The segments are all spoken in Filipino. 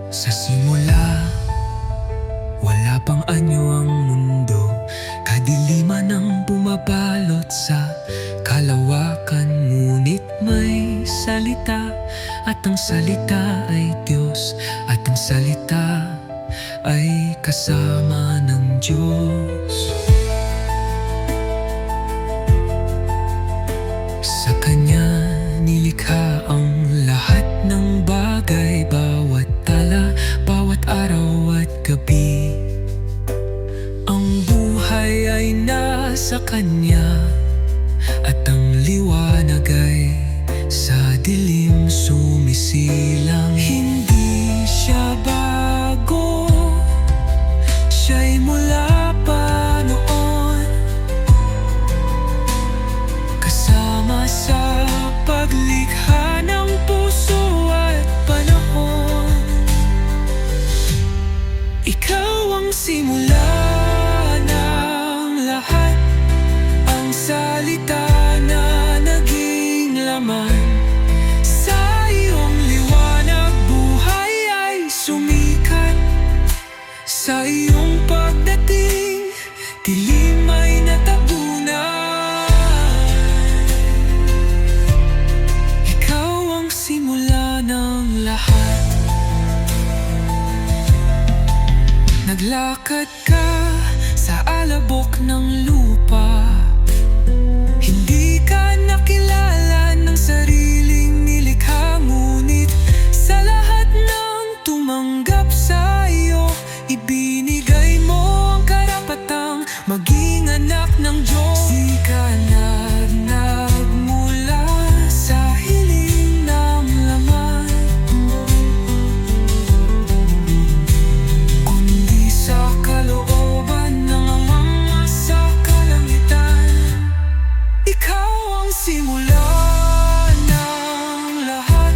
Sa simula, wala pang anyo ang mundo. Kadiliman ang bumabalot sa kalawakan. Ngunit may salita, at ang salita ay Diyos, at ang salita ay kasama ng Diyos. Sa Kanya nilikha ang lahat ng bagay, bawat tala, bawat araw at gabi. Ang buhay ay nasa Kanya, at ang liwanag ay sa dilim sumisilang. Hindi siya bago, siya'y mula pa noon, kasama sa paglikha ng puso at panahon. Ikaw ang simula ng lahat, ang salita na naging laman. Sa iyong liwanag buhay ay sumikat, sa iyong pagdating dilim ay natabunan. Ikaw ang simula ng lahat. Naglakad ka sa alabok ng lupa, hindi ka nakilala ng sariling nilikha. Ngunit sa lahat ng tumanggap sa iyo, ibinigay mo ang karapatang maging anak ng Diyos. Di ka nagmula sa hiling ng laman, kundi sa kalooban ng Ama sa kalangitan. Ikaw ang simula ng lahat,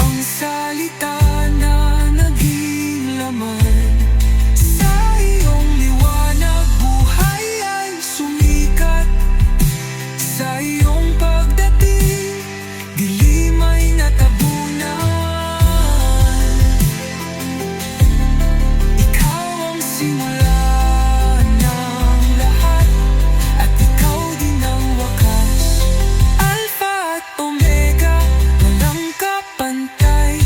ang salita na naging laman. Sa iyong liwanag buhay ay sumikat, sa iyong pagdating dilim ay natabunan. Ikaw ang simula ng lahat, at ikaw din ang wakas. Alpha at Omega, walang kapantay.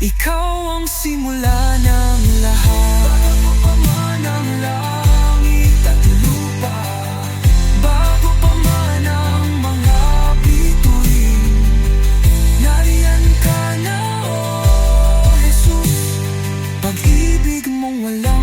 Ikaw ang simula ng lahat. Bago pa man ang langit at lupa, bago pa man ang mga bituin, nariyan ka na, O Jesus. Pag-ibig mong wala